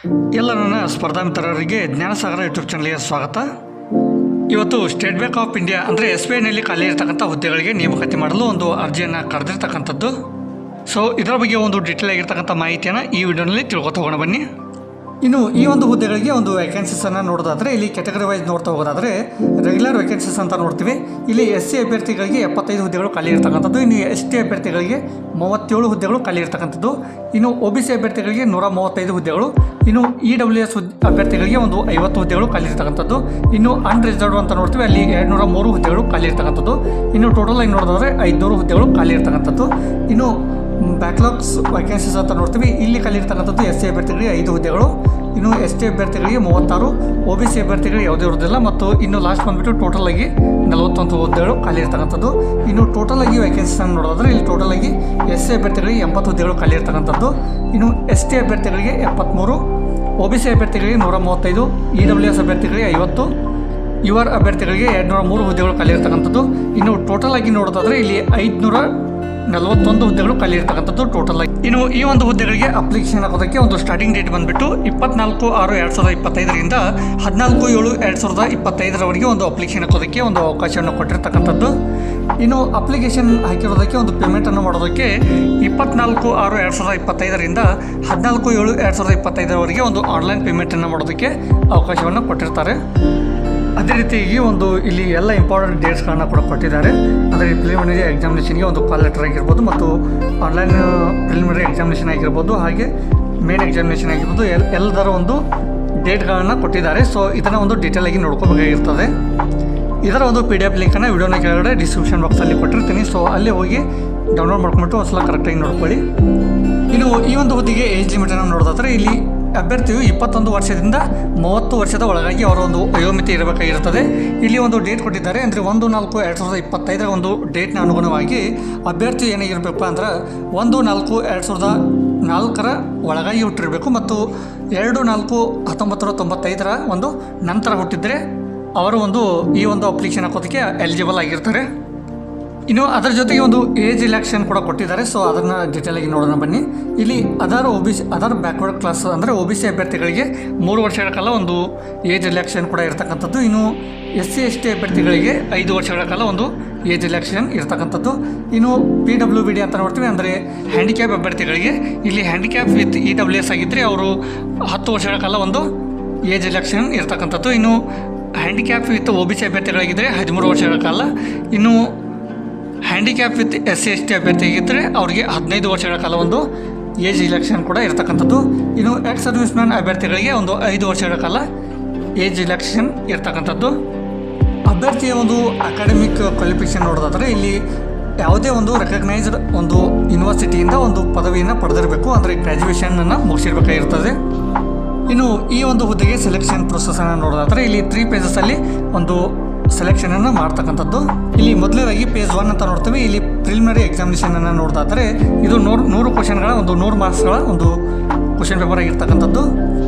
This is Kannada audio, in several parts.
ಎಲ್ಲ ನನ್ನ ಸ್ಪರ್ಧಾ ಮಿತ್ರರಿಗೆ ಜ್ಞಾನಸಾಗರ ಯೂಟ್ಯೂಬ್ ಚಾನಲ್ಗೆ ಸ್ವಾಗತ. ಇವತ್ತು ಸ್ಟೇಟ್ ಬ್ಯಾಂಕ್ ಆಫ್ ಇಂಡಿಯಾ ಅಂದರೆ SBIನಲ್ಲಿ ಖಾಲಿ ಇರತಕ್ಕಂಥ ಹುದ್ದೆಗಳಿಗೆ ನೇಮಕಾತಿ ಮಾಡಲು ಒಂದು ಅರ್ಜಿಯನ್ನು ಕರೆದಿರ್ತಕ್ಕಂಥದ್ದು. ಸೊ ಇದರ ಬಗ್ಗೆ ಒಂದು ಡೀಟೇಲ್ ಆಗಿರ್ತಕ್ಕಂಥ ಮಾಹಿತಿಯನ್ನು ಈ ವಿಡಿಯೋನಲ್ಲಿ ತಿಳ್ಕೊತ ಹೋಗೋಣ ಬನ್ನಿ. ಇನ್ನು ಈ ಒಂದು ಹುದ್ದೆಗಳಿಗೆ ಒಂದು ವೇಕೆನ್ಸೀಸನ್ನು ನೋಡೋದಾದರೆ ಇಲ್ಲಿ ಕ್ಯಾಟಗರಿ ವೈಸ್ ನೋಡ್ತಾ ಹೋಗೋದಾದರೆ ರೆಗ್ಯುಲರ್ ವೇಕೆನ್ಸೀಸ್ ಅಂತ ನೋಡ್ತೀವಿ. ಇಲ್ಲಿ SC ಅಭ್ಯರ್ಥಿಗಳಿಗೆ 75 ಹುದ್ದೆಗಳು ಖಾಲಿ ಇರ್ತಕ್ಕಂಥದ್ದು. ಇನ್ನು ST ಅಭ್ಯರ್ಥಿಗಳಿಗೆ 37 ಹುದ್ದೆಗಳು ಖಾಲಿ ಇರ್ತಕ್ಕಂಥದ್ದು. ಇನ್ನು OBC ಅಭ್ಯರ್ಥಿಗಳಿಗೆ 135 ಹುದ್ದೆಗಳು. ಇನ್ನು EWS ಅಭ್ಯರ್ಥಿಗಳಿಗೆ ಒಂದು 50 ಹುದ್ದೆಗಳು ಖಾಲಿ ಇರ್ತಕ್ಕಂಥದ್ದು. ಇನ್ನು ಅನ್ರಿಸರ್ವ್ಡ್ ಅಂತ ನೋಡ್ತೀವಿ, ಅಲ್ಲಿ 203 ಹುದ್ದೆಗಳು ಖಾಲಿ ಇರ್ತಕ್ಕಂಥದ್ದು. ಇನ್ನು ಟೋಟಲ್ ಆಗಿ ನೋಡೋದಾದರೆ 500 ಹುದ್ದೆಗಳು ಖಾಲಿ ಇರ್ತಕ್ಕಂಥದ್ದು. ಇನ್ನು ಬ್ಯಾಕ್ಲಾಗ್ಸ್ ವೇಕೆನ್ಸೀಸ್ ಅಂತ ನೋಡ್ತೀವಿ, ಇಲ್ಲಿ ಖಾಲಿ ಇರ್ತಕ್ಕಂಥದ್ದು SC ಅಭ್ಯರ್ಥಿಗಳಿಗೆ 5 ಹುದ್ದೆಗಳು. ಇನ್ನು ST ಅಭ್ಯರ್ಥಿಗಳಿಗೆ 36, OBC ಅಭ್ಯರ್ಥಿಗಳಿಗೆ ಯಾವುದೇ ಇರೋದಿಲ್ಲ. ಮತ್ತು ಇನ್ನು ಲಾಸ್ಟ್ ಬಂದುಬಿಟ್ಟು ಟೋಟಲ್ ಆಗಿ 41 ಹುದ್ದೆಗಳು ಖಾಲಿ ಇರ್ತಕ್ಕಂಥದ್ದು. ಇನ್ನು ಟೋಟಲ್ ಆಗಿ ವೇಕೆನ್ಸೀಸನ್ನು ನೋಡೋದಾದರೆ ಇಲ್ಲಿ ಟೋಟಲ್ ಆಗಿ SC ಅಭ್ಯರ್ಥಿಗಳಿಗೆ 80 ಹುದ್ದೆಗಳು ಖಾಲಿ ಇರ್ತಕ್ಕಂಥದ್ದು. ಇನ್ನು ST ಅಭ್ಯರ್ಥಿಗಳಿಗೆ 73, OBC ಅಭ್ಯರ್ಥಿಗಳಿಗೆ 135, EWS ಅಭ್ಯರ್ಥಿಗಳಿಗೆ 50, UR ಅಭ್ಯರ್ಥಿಗಳಿಗೆ 203 ಹುದ್ದೆಗಳು ಖಾಲಿ ಇರ್ತಕ್ಕಂಥದ್ದು. ಇನ್ನು ಟೋಟಲ್ ಆಗಿ ನೋಡೋದಾದರೆ ಇಲ್ಲಿ 541 ಹುದ್ದೆಗಳು ಖಾಲಿ ಇರ್ತಕ್ಕಂಥದ್ದು ಟೋಟಲ್ ಆಗಿ. ಇನ್ನು ಈ ಒಂದು ಹುದ್ದೆಗಳಿಗೆ ಅಪ್ಲಿಕೇಶನ್ ಹಾಕೋದಕ್ಕೆ ಒಂದು ಸ್ಟಾರ್ಟಿಂಗ್ ಡೇಟ್ ಬಂದುಬಿಟ್ಟು 24/6/2025ರಿಂದ 14/7/2025ರವರೆಗೆ ಒಂದು ಅಪ್ಲಿಕೇಶನ್ ಹಾಕೋದಕ್ಕೆ ಒಂದು ಅವಕಾಶವನ್ನು ಕೊಟ್ಟಿರ್ತಕ್ಕಂಥದ್ದು. ಇನ್ನು ಅಪ್ಲಿಕೇಶನ್ ಹಾಕಿರೋದಕ್ಕೆ ಒಂದು ಪೇಮೆಂಟನ್ನು ಮಾಡೋದಕ್ಕೆ 24/6/2025ರಿಂದ 14/7/2025ರವರೆಗೆ ಒಂದು ಆನ್ಲೈನ್ ಪೇಮೆಂಟನ್ನು ಮಾಡೋದಕ್ಕೆ ಅವಕಾಶವನ್ನು ಕೊಟ್ಟಿರ್ತಾರೆ. ಅದೇ ರೀತಿಯಾಗಿ ಒಂದು ಇಲ್ಲಿ ಎಲ್ಲ ಇಂಪಾರ್ಟೆಂಟ್ ಡೇಟ್ಸ್ಗಳನ್ನ ಕೂಡ ಕೊಟ್ಟಿದ್ದಾರೆ. ಅಂದರೆ ಪ್ರಿಲಿಮಿನರಿ ಎಕ್ಸಾಮಿನೇಷನ್ಗೆ ಒಂದು ಕಾಲ್ ಲೆಟರ್ ಆಗಿರ್ಬೋದು, ಮತ್ತು ಆನ್ಲೈನ್ ಪ್ರಿಲಿಮಿನರಿ ಎಕ್ಸಾಮಿನೇಷನ್ ಆಗಿರ್ಬೋದು, ಹಾಗೆ ಮೇನ್ ಎಕ್ಸಾಮಿನೇಷನ್ ಆಗಿರ್ಬೋದು, ಎಲ್ಲದರ ಒಂದು ಡೇಟ್ಗಳನ್ನು ಕೊಟ್ಟಿದ್ದಾರೆ. ಸೊ ಇದನ್ನು ಒಂದು ಡೀಟೇಲ್ ಆಗಿ ನೋಡ್ಕೋಬೇಕಾಗಿರ್ತದೆ. ಇದರ ಒಂದು PDF ಲಿಂಕನ್ನು ವಿಡಿಯೋನ ಕೆಳಗಡೆ ಡಿಸ್ಕ್ರಿಪ್ಷನ್ ಬಾಕ್ಸಲ್ಲಿ ಕೊಟ್ಟಿರ್ತೀನಿ. ಸೊ ಅಲ್ಲಿ ಹೋಗಿ ಡೌನ್ಲೋಡ್ ಮಾಡ್ಕೊಂಬಿಟ್ಟು ಒಂದು ಸಲ ಕರೆಕ್ಟಾಗಿ ನೋಡ್ಕೊಳ್ಳಿ. ಇನ್ನು ಈ ಒಂದು ಹುದ್ದೆಗೆ ಏಜ್ ಲಿಮಿಟನ್ನು ನೋಡೋದಾದರೆ ಇಲ್ಲಿ ಅಭ್ಯರ್ಥಿಯು 21 ವರ್ಷದಿಂದ 30 ವರ್ಷದ ಒಳಗಾಗಿ ಅವರ ಒಂದು ವಯೋಮಿತಿ ಇರಬೇಕಾಗಿರುತ್ತದೆ. ಇಲ್ಲಿ ಒಂದು ಡೇಟ್ ಕೊಟ್ಟಿದ್ದಾರೆ. ಅಂದರೆ 1/4/2025 ಒಂದು ಡೇಟ್ನ ಅನುಗುಣವಾಗಿ ಅಭ್ಯರ್ಥಿ ಏನಾಗಿರಬೇಕು ಅಂದ್ರೆ 1/4/2004 ಒಳಗಾಗಿ ಹುಟ್ಟಿರಬೇಕು, ಮತ್ತು 2/4/1995 ಒಂದು ನಂತರ ಹುಟ್ಟಿದರೆ ಅವರು ಒಂದು ಈ ಒಂದು ಅಪ್ಲಿಕೇಶನ್ ಹಾಕೋದಕ್ಕೆ ಎಲಿಜಿಬಲ್ ಆಗಿರ್ತಾರೆ. ಇನ್ನು ಅದರ ಜೊತೆಗೆ ಒಂದು ಏಜ್ ರಿಲ್ಯಾಕ್ಸೇಷನ್ ಕೂಡ ಕೊಟ್ಟಿದ್ದಾರೆ. ಸೊ ಅದನ್ನು ಡೀಟೇಲಾಗಿ ನೋಡೋಣ ಬನ್ನಿ. ಇಲ್ಲಿ ಅದರ್ ಬ್ಯಾಕ್ವರ್ಡ್ ಕ್ಲಾಸ್ ಅಂದರೆ OBC ಅಭ್ಯರ್ಥಿಗಳಿಗೆ 3 ವರ್ಷಗಳ ಕಾಲ ಒಂದು ಏಜ್ ರಿಲ್ಯಾಕ್ಸೇಷನ್ ಕೂಡ ಇರತಕ್ಕಂಥದ್ದು. ಇನ್ನು SC ST ಅಭ್ಯರ್ಥಿಗಳಿಗೆ 5 ವರ್ಷಗಳ ಕಾಲ ಒಂದು ಏಜ್ ರಿಲ್ಯಾಕ್ಸೇಷನ್ ಇರತಕ್ಕಂಥದ್ದು. ಇನ್ನು PWBD ಅಂತ ನೋಡ್ತೀವಿ, ಅಂದರೆ ಹ್ಯಾಂಡಿಕ್ಯಾಪ್ ಅಭ್ಯರ್ಥಿಗಳಿಗೆ ಇಲ್ಲಿ ಹ್ಯಾಂಡಿಕ್ಯಾಪ್ ವಿತ್ EWS ಆಗಿದ್ದರೆ ಅವರು 10 ವರ್ಷಗಳ ಕಾಲ ಒಂದು ಏಜ್ ರಿಲ್ಯಾಕ್ಸೇಷನ್ ಇರತಕ್ಕಂಥದ್ದು. ಇನ್ನು ಹ್ಯಾಂಡಿಕ್ಯಾಪ್ ವಿತ್ OBC ಅಭ್ಯರ್ಥಿಗಳಿಗಿದ್ದರೆ 13 ವರ್ಷಗಳ ಕಾಲ. ಇನ್ನು ಹ್ಯಾಂಡಿಕ್ಯಾಪ್ ವಿತ್ SC ST ಅಭ್ಯರ್ಥಿಯಾಗಿದ್ದರೆ ಅವರಿಗೆ 15 ವರ್ಷಗಳ ಕಾಲ ಒಂದು ಏಜ್ ರಿಲ್ಯಾಕ್ಸೇಷನ್ ಕೂಡ ಇರತಕ್ಕಂಥದ್ದು. ಇನ್ನು ಎಕ್ಸ್ ಸರ್ವಿಸ್ ಮ್ಯಾನ್ ಅಭ್ಯರ್ಥಿಗಳಿಗೆ ಒಂದು 5 ವರ್ಷಗಳ ಕಾಲ ಏಜ್ ರಿಲ್ಯಾಕ್ಸೇಷನ್ ಇರತಕ್ಕಂಥದ್ದು. ಅಭ್ಯರ್ಥಿಯ ಒಂದು ಅಕಾಡೆಮಿಕ್ ಕ್ವಾಲಿಫಿಕೇಷನ್ ನೋಡೋದಾದರೆ ಇಲ್ಲಿ ಯಾವುದೇ ಒಂದು ರೆಕಗ್ನೈಸ್ಡ್ ಒಂದು ಯೂನಿವರ್ಸಿಟಿಯಿಂದ ಒಂದು ಪದವಿಯನ್ನು ಪಡೆದಿರಬೇಕು, ಅಂದರೆ ಗ್ರ್ಯಾಜುಯೇಷನನ್ನು ಮುಗಿಸಿರ್ಬೇಕಾಗಿರ್ತದೆ. ಇನ್ನು ಈ ಒಂದು ಹುದ್ದೆಗೆ ಸೆಲೆಕ್ಷನ್ ಪ್ರೊಸೆಸನ್ನು ನೋಡೋದಾದರೆ ಇಲ್ಲಿ 3 ಪೇಜಸಲ್ಲಿ ಒಂದು ಸೆಲೆಕ್ಷನನ್ನು ಮಾಡ್ತಕ್ಕಂಥದ್ದು. ಇಲ್ಲಿ ಮೊದಲನೇದಾಗಿ ಪೇಜ್ 1 ಅಂತ ನೋಡ್ತೀವಿ. ಇಲ್ಲಿ ಪ್ರಿಲಿಮಿನರಿ ಎಕ್ಸಾಮಿನೇಷನನ್ನು ನೋಡೋದಾದರೆ ಇದು 100 ಕ್ವಶನ್ಗಳ ಒಂದು 100 ಮಾರ್ಕ್ಸ್ಗಳ ಒಂದು ಕ್ವಶನ್ ಪೇಪರ್ ಆಗಿರ್ತಕ್ಕಂಥದ್ದು.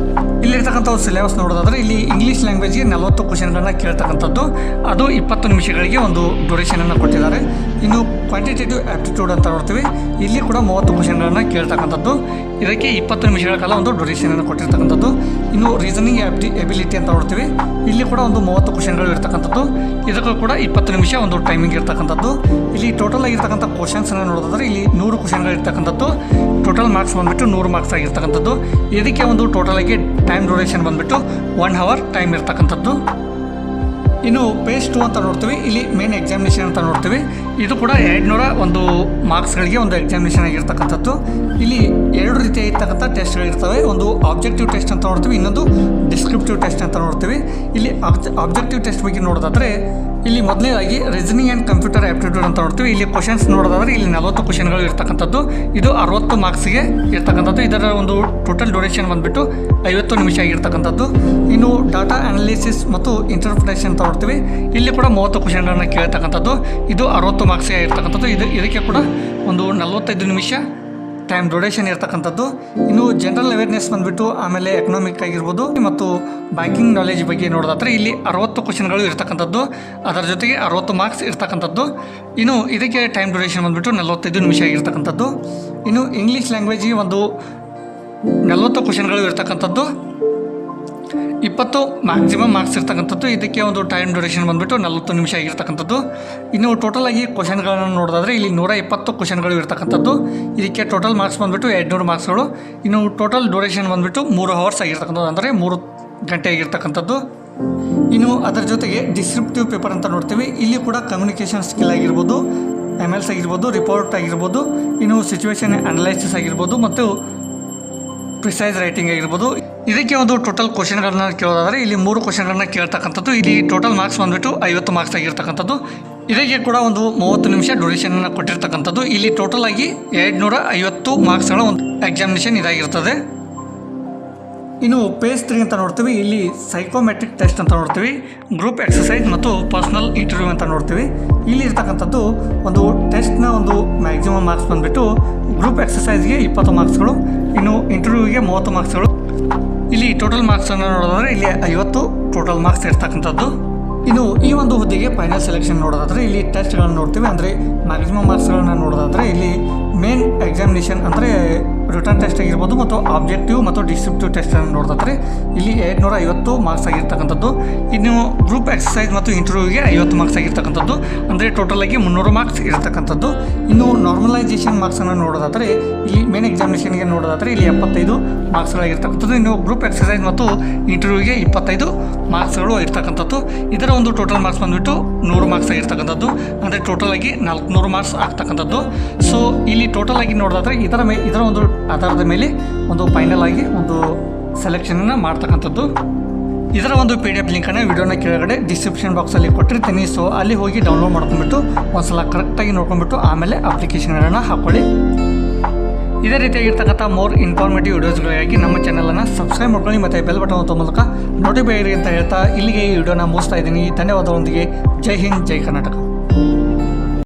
ಇಲ್ಲಿರ್ತಕ್ಕಂಥ ಒಂದು ಸಿಲೆಬಸ್ ನೋಡೋದಾದರೆ ಇಲ್ಲಿ ಇಂಗ್ಲೀಷ್ ಲ್ಯಾಂಗ್ವೇಜ್ಗೆ 40 ಕ್ವಶನ್ಗಳನ್ನ ಕೇಳ್ತಕ್ಕಂಥದ್ದು. ಅದು 20 ನಿಮಿಷಗಳಿಗೆ ಒಂದು ಡ್ಯೂರೇಷನನ್ನು ಕೊಟ್ಟಿದ್ದಾರೆ. ಇನ್ನು ಕ್ವಾಂಟಿಟೇಟಿವ್ ಆ್ಯಪ್ಟಿಟ್ಯೂಡ್ ಅಂತ ನೋಡ್ತೀವಿ, ಇಲ್ಲಿ ಕೂಡ 30 ಕ್ವಶನ್ಗಳನ್ನ ಕೇಳ್ತಕ್ಕಂಥದ್ದು. ಇದಕ್ಕೆ 20 ನಿಮಿಷಗಳ ಕಾಲ ಒಂದು ಡ್ಯೂರೇಷನನ್ನು ಕೊಟ್ಟಿರ್ತಕ್ಕಂಥದ್ದು. ಇನ್ನು ರೀಸನಿಂಗ್ ಎಬಿಲಿಟಿ ಅಂತ ನೋಡ್ತೀವಿ, ಇಲ್ಲಿ ಕೂಡ ಒಂದು 30 ಕ್ವಶನ್ಗಳು ಇರ್ತಕ್ಕಂಥದ್ದು. ಇದಕ್ಕೂ ಕೂಡ 20 ನಿಮಿಷ ಒಂದು ಟೈಮಿಂಗ್ ಇರ್ತಕ್ಕಂಥದ್ದು. ಇಲ್ಲಿ ಟೋಟಲ್ ಆಗಿರ್ತಕ್ಕಂಥ ಕ್ವಶನ್ಸನ್ನು ನೋಡೋದಾದರೆ ಇಲ್ಲಿ 100 ಕ್ವಶನ್ಗಳು ಇರ್ತಕ್ಕಂಥದ್ದು. ಟೋಟಲ್ ಮಾರ್ಕ್ಸ್ ಬಂದುಬಿಟ್ಟು 100 ಮಾರ್ಕ್ಸ್ ಆಗಿರ್ತಕ್ಕಂಥದ್ದು. ಇದಕ್ಕೆ ಒಂದು ಟೋಟಲ್ ಆಗಿ ಟೈಮ್ ಡ್ಯೂರೇಷನ್ ಬಂದುಬಿಟ್ಟು 1 ಅವರ್ ಟೈಮ್ ಇರ್ತಕ್ಕಂಥದ್ದು. ಇನ್ನು ಪೇಜ್ 2 ಅಂತ ನೋಡ್ತೀವಿ, ಇಲ್ಲಿ ಮೇನ್ ಎಕ್ಸಾಮಿನೇಷನ್ ಅಂತ ನೋಡ್ತೀವಿ. ಇದು ಕೂಡ 201 ಮಾರ್ಕ್ಸ್ಗಳಿಗೆ ಒಂದು ಎಕ್ಸಾಮಿನೇಷನ್ ಆಗಿರ್ತಕ್ಕಂಥದ್ದು. ಇಲ್ಲಿ 2 ರೀತಿಯಾಗಿರ್ತಕ್ಕಂಥ ಟೆಸ್ಟ್ಗಳಿರ್ತವೆ. ಒಂದು ಆಬ್ಜೆಕ್ಟಿವ್ ಟೆಸ್ಟ್ ಅಂತ ನೋಡ್ತೀವಿ, ಇನ್ನೊಂದು ಡಿಸ್ಕ್ರಿಪ್ಟಿವ್ ಟೆಸ್ಟ್ ಅಂತ ನೋಡ್ತೀವಿ. ಇಲ್ಲಿ ಆಬ್ಜೆಕ್ಟಿವ್ ಟೆಸ್ಟ್ ಬಗ್ಗೆ ನೋಡೋದಾದರೆ ಇಲ್ಲಿ ಮೊದಲನೇದಾಗಿ ರೀಸನಿಂಗ್ ಆ್ಯಂಡ್ ಕಂಪ್ಯೂಟರ್ ಆ್ಯಪ್ಟಿಟ್ಯೂಡ್ ಅಂತ ನೋಡ್ತೀವಿ. ಇಲ್ಲಿ ಕ್ವಶನ್ಸ್ ನೋಡೋದಾದರೆ ಇಲ್ಲಿ 40 ಕ್ವಶನ್ಗಳು ಇರ್ತಕ್ಕಂಥದ್ದು. ಇದು 60 ಮಾರ್ಕ್ಸ್ಗೆ ಇರ್ತಕ್ಕಂಥದ್ದು. ಇದರ ಒಂದು ಟೋಟಲ್ ಡ್ಯೂರೇಷನ್ ಬಂದುಬಿಟ್ಟು 50 ನಿಮಿಷ ಆಗಿರ್ತಕ್ಕಂಥದ್ದು. ಇನ್ನು ಡಾಟಾ ಅನಾಲಿಸಿಸ್ ಮತ್ತು ಇಂಟರ್ಪ್ರಿಟೇಷನ್ ಅಂತ ನೋಡ್ತೀವಿ, ಇಲ್ಲಿ ಕೂಡ 30 ಕ್ವಶನ್ಗಳನ್ನ ಕೇಳ್ತಕ್ಕಂಥದ್ದು. ಇದು 60 ಮಾರ್ಕ್ಸ್ಗೆ ಇರ್ತಕ್ಕಂಥದ್ದು. ಇದಕ್ಕೆ ಕೂಡ ಒಂದು 45 ನಿಮಿಷ ಟೈಮ್ ಡ್ಯೂರೇಷನ್ ಇರ್ತಕ್ಕಂಥದ್ದು. ಇನ್ನು ಜನರಲ್ ಅವೇರ್ನೆಸ್ ಬಂದುಬಿಟ್ಟು ಆಮೇಲೆ ಎಕನಾಮಿಕ್ ಆಗಿರ್ಬೋದು ಮತ್ತು ಬ್ಯಾಂಕಿಂಗ್ ನಾಲೆಜ್ ಬಗ್ಗೆ ನೋಡೋದಾದರೆ ಇಲ್ಲಿ 60 ಕ್ವಶನ್ಗಳು ಇರ್ತಕ್ಕಂಥದ್ದು. ಅದರ ಜೊತೆಗೆ 60 ಮಾರ್ಕ್ಸ್ ಇರ್ತಕ್ಕಂಥದ್ದು. ಇನ್ನು ಇದಕ್ಕೆ ಟೈಮ್ ಡ್ಯೂರೇಷನ್ ಬಂದುಬಿಟ್ಟು 45 ನಿಮಿಷ ಆಗಿರ್ತಕ್ಕಂಥದ್ದು. ಇನ್ನು ಇಂಗ್ಲೀಷ್ ಲ್ಯಾಂಗ್ವೇಜಿಗೆ ಒಂದು 40 ಕ್ವಶನ್ಗಳು ಇರ್ತಕ್ಕಂಥದ್ದು, 20 ಮ್ಯಾಕ್ಸಿಮಮ್ ಮಾರ್ಕ್ಸ್ ಇರ್ತಕ್ಕಂಥದ್ದು. ಇದಕ್ಕೆ ಒಂದು ಟೈಮ್ ಡ್ಯೂರೇಷನ್ ಬಂದುಬಿಟ್ಟು 40 ನಿಮಿಷ ಆಗಿರ್ತಕ್ಕಂಥದ್ದು. ಇನ್ನು ಟೋಟಲ್ ಆಗಿ ಕ್ವಶನ್ಗಳನ್ನು ನೋಡೋದಾದರೆ ಇಲ್ಲಿ 120 ಕ್ವಶನ್ಗಳು ಇರ್ತಕ್ಕಂಥದ್ದು. ಇದಕ್ಕೆ ಟೋಟಲ್ ಮಾರ್ಕ್ಸ್ ಬಂದುಬಿಟ್ಟು 200 ಮಾರ್ಕ್ಸ್ಗಳು. ಇನ್ನು ಟೋಟಲ್ ಡ್ಯೂರೇಷನ್ ಬಂದುಬಿಟ್ಟು 3 ಅವರ್ಸ್ ಆಗಿರ್ತಕ್ಕಂಥದ್ದು, ಅಂದರೆ 3 ಗಂಟೆ ಆಗಿರ್ತಕ್ಕಂಥದ್ದು. ಇನ್ನು ಅದರ ಜೊತೆಗೆ ಡಿಸ್ಕ್ರಿಪ್ಟಿವ್ ಪೇಪರ್ ಅಂತ ನೋಡ್ತೀವಿ. ಇಲ್ಲಿ ಕೂಡ ಕಮ್ಯುನಿಕೇಷನ್ ಸ್ಕಿಲ್ ಆಗಿರ್ಬೋದು, MLs ಆಗಿರ್ಬೋದು, ರಿಪೋರ್ಟ್ ಆಗಿರ್ಬೋದು, ಇನ್ನು ಸಿಚುವೇಶನ್ ಅನಲೈಸಿಸ್ ಆಗಿರ್ಬೋದು ಮತ್ತು ಪ್ರಿಸೈಸ್ ರೈಟಿಂಗ್ ಆಗಿರ್ಬೋದು. ಇದಕ್ಕೆ ಒಂದು ಟೋಟಲ್ ಕ್ವಶನ್ಗಳನ್ನ ಕೇಳೋದಾದರೆ ಇಲ್ಲಿ 3 ಕ್ವಶನ್ಗಳನ್ನ ಕೇಳ್ತಕ್ಕಂಥದ್ದು. ಇಲ್ಲಿ ಟೋಟಲ್ ಮಾರ್ಕ್ಸ್ ಬಂದುಬಿಟ್ಟು 50 ಮಾರ್ಕ್ಸ್ ಆಗಿರ್ತಕ್ಕಂಥದ್ದು. ಇದಕ್ಕೆ ಕೂಡ ಒಂದು 30 ನಿಮಿಷ ಡ್ಯೂರೇಷನ್ನ ಕೊಟ್ಟಿರ್ತಕ್ಕಂಥದ್ದು. ಇಲ್ಲಿ ಟೋಟಲ್ ಆಗಿ 250 ಮಾರ್ಕ್ಸ್ಗಳ ಒಂದು ಎಕ್ಸಾಮಿನೇಷನ್ ಇದಾಗಿರ್ತದೆ. ಇನ್ನು ಪೇಜ್ 3 ಅಂತ ನೋಡ್ತೀವಿ. ಇಲ್ಲಿ ಸೈಕೋಮೆಟ್ರಿಕ್ ಟೆಸ್ಟ್ ಅಂತ ನೋಡ್ತೀವಿ, ಗ್ರೂಪ್ ಎಕ್ಸಸೈಸ್ ಮತ್ತು ಪರ್ಸನಲ್ ಇಂಟರ್ವ್ಯೂ ಅಂತ ನೋಡ್ತೀವಿ. ಇಲ್ಲಿ ಇರ್ತಕ್ಕಂಥದ್ದು ಒಂದು ಟೆಸ್ಟ್ನ ಒಂದು ಮ್ಯಾಕ್ಸಿಮಮ್ ಮಾರ್ಕ್ಸ್ ಬಂದುಬಿಟ್ಟು ಗ್ರೂಪ್ ಎಕ್ಸಸೈಸ್ಗೆ 20 ಮಾರ್ಕ್ಸ್ಗಳು, ಇನ್ನು ಇಂಟರ್ವ್ಯೂಗೆ 30 ಮಾರ್ಕ್ಸ್ಗಳು. ಇಲ್ಲಿ ಟೋಟಲ್ ಮಾರ್ಕ್ಸನ್ನು ನೋಡೋದಾದರೆ ಇಲ್ಲಿ 50 ಟೋಟಲ್ ಮಾರ್ಕ್ಸ್ ಇರ್ತಕ್ಕಂಥದ್ದು. ಇನ್ನು ಈ ಒಂದು ಹುದ್ದೆಗೆ ಫೈನಲ್ ಸೆಲೆಕ್ಷನ್ ನೋಡೋದಾದರೆ ಇಲ್ಲಿ ಟೆಸ್ಟ್ಗಳನ್ನು ನೋಡ್ತೀವಿ. ಅಂದರೆ ಮ್ಯಾಕ್ಸಿಮಮ್ ಮಾರ್ಕ್ಸ್ಗಳನ್ನು ನೋಡೋದಾದರೆ ಇಲ್ಲಿ ಮೇನ್ ಎಕ್ಸಾಮಿನೇಷನ್ ಅಂದರೆ ರಿಟರ್ನ್ ಟೆಸ್ಟ್ ಆಗಿರ್ಬೋದು ಮತ್ತು ಆಬ್ಜೆಕ್ಟಿವ್ ಮತ್ತು ಡಿಸ್ಕ್ರಿಪ್ಟಿವ್ ಟೆಸ್ಟನ್ನು ನೋಡೋದಾದರೆ ಇಲ್ಲಿ 250 ಮಾರ್ಕ್ಸ್ ಆಗಿರ್ತಕ್ಕಂಥದ್ದು. ಇನ್ನು ಗ್ರೂಪ್ ಎಕ್ಸಸೈಸ್ ಮತ್ತು ಇಂಟರ್ವ್ಯೂಗೆ 50 ಮಾರ್ಕ್ಸ್ ಆಗಿರ್ತಕ್ಕಂಥದ್ದು, ಅಂದರೆ ಟೋಟಲ್ ಆಗಿ 300 ಮಾರ್ಕ್ಸ್ ಇರತಕ್ಕಂಥದ್ದು. ಇನ್ನು ನಾರ್ಮಲೈಸೇಷನ್ ಮಾರ್ಕ್ಸನ್ನು ನೋಡೋದಾದರೆ ಇಲ್ಲಿ ಮೇನ್ ಎಕ್ಸಾಮಿನೇಷನ್ಗೆ ನೋಡೋದಾದರೆ ಇಲ್ಲಿ 75 ಮಾರ್ಕ್ಸ್ಗಳಾಗಿರ್ತಕ್ಕಂಥದ್ದು. ಇನ್ನು ಗ್ರೂಪ್ ಎಕ್ಸಸೈಸ್ ಮತ್ತು ಇಂಟರ್ವ್ಯೂಗೆ 25 ಮಾರ್ಕ್ಸ್ಗಳು ಇರ್ತಕ್ಕಂಥದ್ದು. ಇದರ ಒಂದು ಟೋಟಲ್ ಮಾರ್ಕ್ಸ್ ಬಂದುಬಿಟ್ಟು 100 ಮಾರ್ಕ್ಸ್ ಆಗಿರ್ತಕ್ಕಂಥದ್ದು, ಅಂದರೆ ಟೋಟಲ್ ಆಗಿ 400 ಮಾರ್ಕ್ಸ್ ಆಗ್ತಕ್ಕಂಥದ್ದು. ಸೊ ಇಲ್ಲಿ ಟೋಟಲ್ ಆಗಿ ನೋಡೋದಾದರೆ ಇದರ ಒಂದು ಆಧಾರದ ಮೇಲೆ ಒಂದು ಫೈನಲ್ ಆಗಿ ಒಂದು ಸೆಲೆಕ್ಷನನ್ನು ಮಾಡ್ತಕ್ಕಂಥದ್ದು. ಇದರ ಒಂದು PDF ಲಿಂಕನ್ನು ವಿಡಿಯೋನ ಕೆಳಗಡೆ ಡಿಸ್ಕ್ರಿಪ್ಷನ್ ಬಾಕ್ಸಲ್ಲಿ ಕೊಟ್ಟಿರ್ತೀನಿ. ಸೊ ಅಲ್ಲಿ ಹೋಗಿ ಡೌನ್ಲೋಡ್ ಮಾಡ್ಕೊಂಡ್ಬಿಟ್ಟು ಒಂದ್ಸಲ ಕರೆಕ್ಟಾಗಿ ನೋಡ್ಕೊಂಡ್ಬಿಟ್ಟು ಆಮೇಲೆ ಅಪ್ಲಿಕೇಶನ್ಗಳನ್ನು ಹಾಕ್ಕೊಳ್ಳಿ. ಇದೇ ರೀತಿಯಾಗಿರ್ತಕ್ಕಂಥ ಮೋರ್ ಇನ್ಫಾರ್ಮೇಟಿವ್ ವಿಡಿಯೋಸ್ಗಳಿಗಾಗಿ ನಮ್ಮ ಚಾನಲನ್ನು ಸಬ್ಸ್ಕ್ರೈಬ್ ಮಾಡ್ಕೊಳ್ಳಿ ಮತ್ತು ಬೆಲ್ ಬಟನ್ ಒತ್ತೋ ಮೂಲಕ ನೋಟಿಫೈ ಅಂತ ಹೇಳ್ತಾ ಇಲ್ಲಿಗೆ ಈ ವಿಡಿಯೋನ ಮುಗಿಸ್ತಾ ಇದ್ದೀನಿ. ಧನ್ಯವಾದಗಳೊಂದಿಗೆ ಜೈ ಹಿಂದ್, ಜೈ ಕರ್ನಾಟಕ.